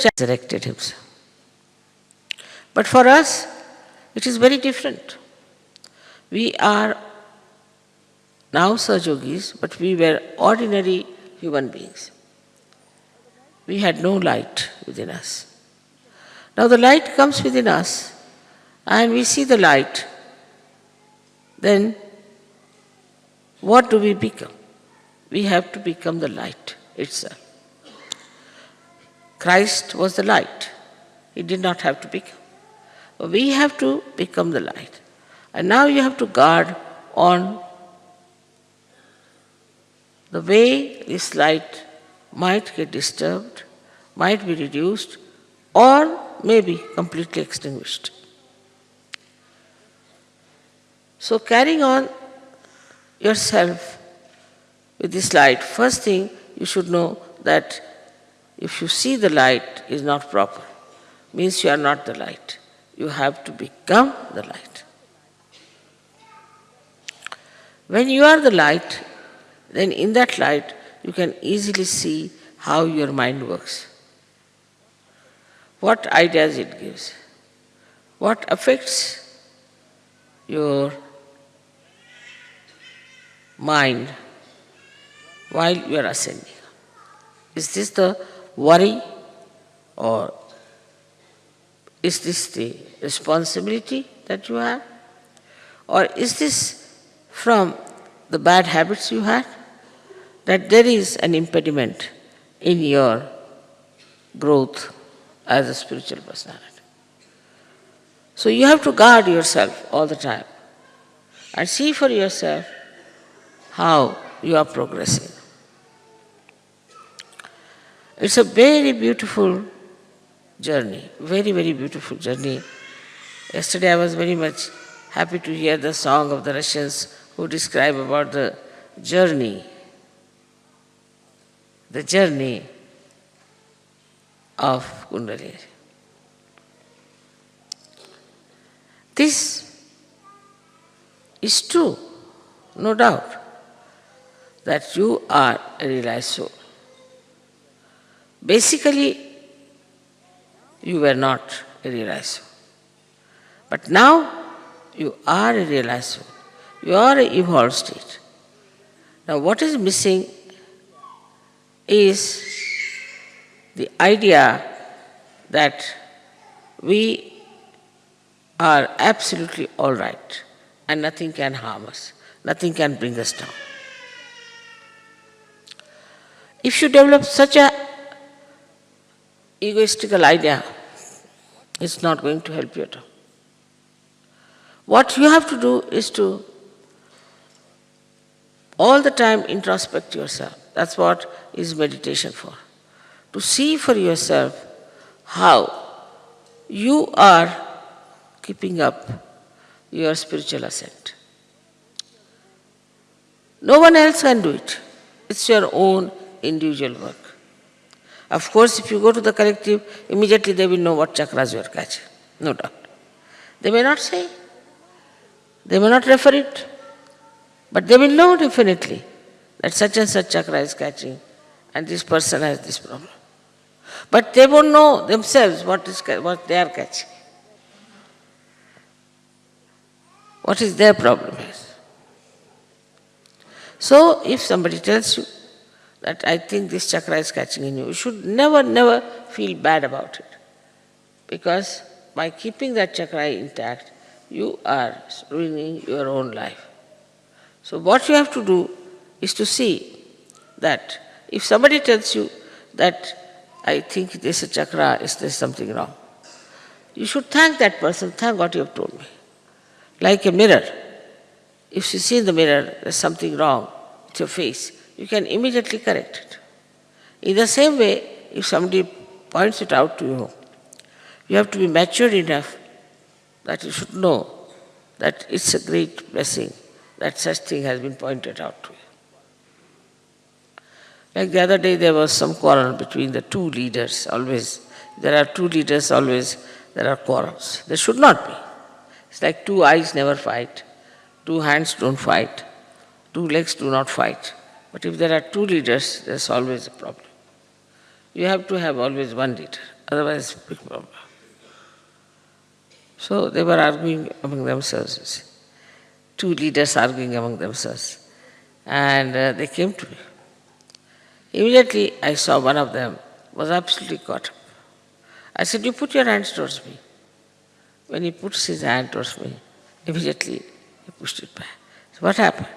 resurrected himself. But for us, it is very different. We are now Sahajogis, but we were ordinary human beings. We had no light within us. Now the light comes within us, and we see the light. Then what do we become? We have to become the light itself. Christ was the light. He did not have to become. We have to become the light. And now you have to guard on the way this light might get disturbed, might be reduced, or maybe completely extinguished. So carrying on yourself with this light, first thing you should know that if you see the light is not proper, means you are not the light. You have to become the light. When you are the light, then in that light you can easily see how your mind works, what ideas it gives, what affects your mind while you are ascending. Is this the worry, or is this the responsibility that you have? Or is this from the bad habits you had? That there is an impediment in your growth as a spiritual personality. So you have to guard yourself all the time and see for yourself how you are progressing. It's a very beautiful journey, very, very beautiful journey. Yesterday I was very much happy to hear the song of the Russians who describe about the journey of Kundalini. This is true, no doubt, that you are a realized soul. Basically, you were not a realized soul. But now, you are a realized soul. You are an evolved state. Now, what is missing is the idea that we are absolutely all right and nothing can harm us, nothing can bring us down. If you develop such a egoistical idea, it's not going to help you at all. What you have to do is to all the time introspect yourself. That's what is meditation for. To see for yourself how you are keeping up your spiritual ascent. No one else can do it. It's your own individual work. Of course, if you go to the collective, immediately they will know what chakras you are catching. No doubt. They may not say, they may not refer it, but they will know definitely that such and such chakra is catching and this person has this problem. But they won't know themselves what they are catching. What is their problem is. So if somebody tells you that I think this chakra is catching in you, you should never feel bad about it. Because by keeping that chakra intact, you are ruining your own life. So what you have to do is to see that if somebody tells you that I think this is a chakra, is there something wrong? You should thank that person, thank what you have told me. Like a mirror. If you see in the mirror there's something wrong with your face, you can immediately correct it. In the same way, if somebody points it out to you, you have to be mature enough that you should know that it's a great blessing that such thing has been pointed out to you. Like the other day, there was some quarrel between the two leaders. Always, there are two leaders, always there are quarrels. There should not be. It's like two eyes never fight, two hands don't fight, two legs do not fight. But if there are two leaders, there's always a problem. You have to have always one leader. otherwise big problem. So they were arguing among themselves, you see. Two leaders arguing among themselves. And they came to me. Immediately I saw one of them was absolutely caught up. I said, you put your hands towards me. When he puts his hand towards me, immediately he pushed it back. So what happened?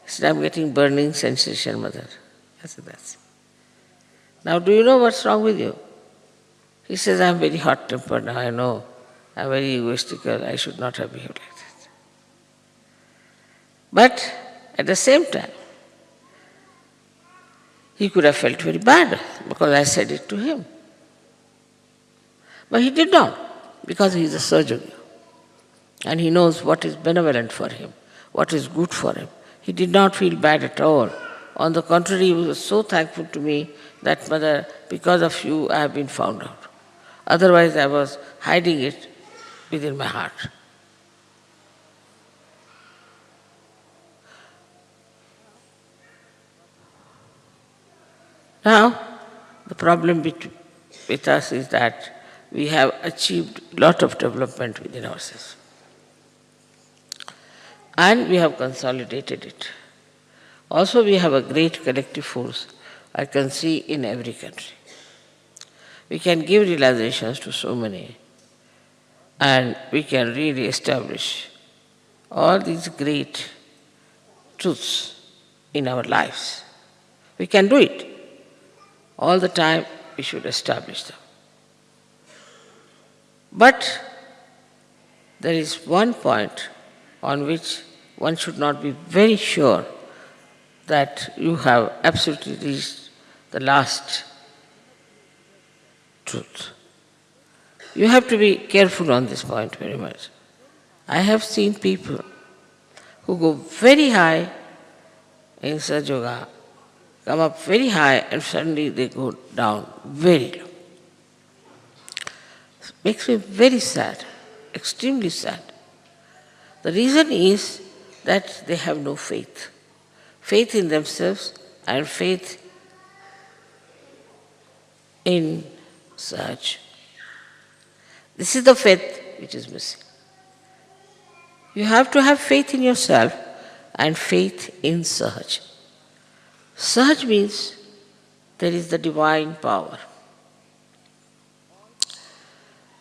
He said, I'm getting burning sensation, mother. I said, that's it. Now do you know what's wrong with you? He says, I'm very hot-tempered now, I know. I'm very egoistical, I should not have behaved like that. But at the same time, he could have felt very bad because I said it to him. But he did not, because he is a surgeon. And he knows what is benevolent for him, what is good for him. He did not feel bad at all. On the contrary, he was so thankful to me that, mother, because of you I have been found out. Otherwise I was hiding it within my heart. Now, the problem with us is that we have achieved a lot of development within ourselves. And we have consolidated it. Also, we have a great collective force I can see in every country. We can give realizations to so many, and we can really establish all these great truths in our lives. We can do it. All the time we should establish them. But there is one point on which one should not be very sure that you have absolutely reached the last truth. You have to be careful on this point very much. I have seen people who go very high in Sahaja Yoga, come up very high and suddenly they go down very low. It makes me very sad, extremely sad. The reason is that they have no faith. Faith in themselves and faith in Sahaja. This is the faith which is missing. You have to have faith in yourself and faith in Sahaja. Sahaja means there is the divine power.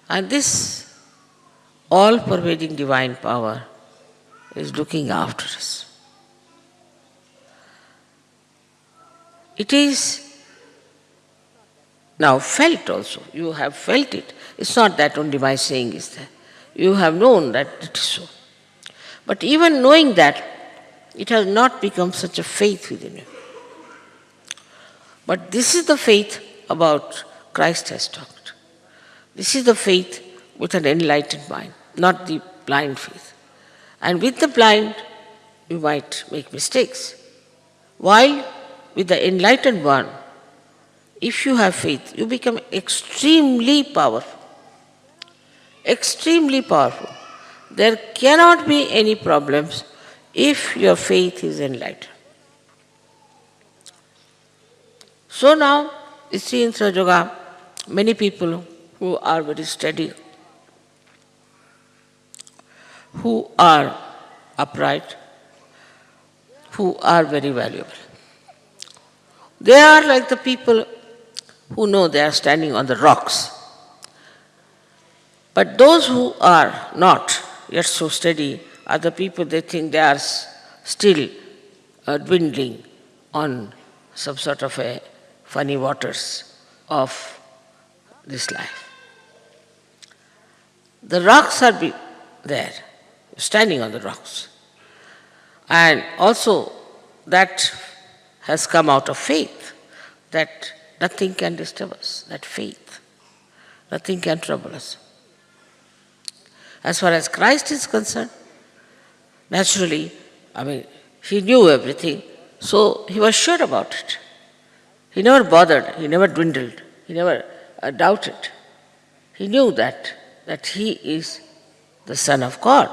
And this all-pervading divine power is looking after us. It is now felt also. You have felt it. It's not that only my saying is there. You have known that it is so. But even knowing that, it has not become such a faith within you. But this is the faith about Christ has talked. This is the faith with an enlightened mind, not the blind faith. And with the blind, you might make mistakes. While with the enlightened one, if you have faith, you become extremely powerful. Extremely powerful. There cannot be any problems if your faith is enlightened. So now, you see in Sahaja Yoga, many people who are very steady, who are upright, who are very valuable. They are like the people who know they are standing on the rocks. But those who are not yet so steady are the people they think they are still dwindling on some sort of a funny waters of this life. The rocks are there, standing on the rocks. And also that has come out of faith, that nothing can disturb us, that faith. Nothing can trouble us. As far as Christ is concerned, naturally, he knew everything, so he was sure about it. He never bothered, he never dwindled, he never doubted. He knew that he is the Son of God.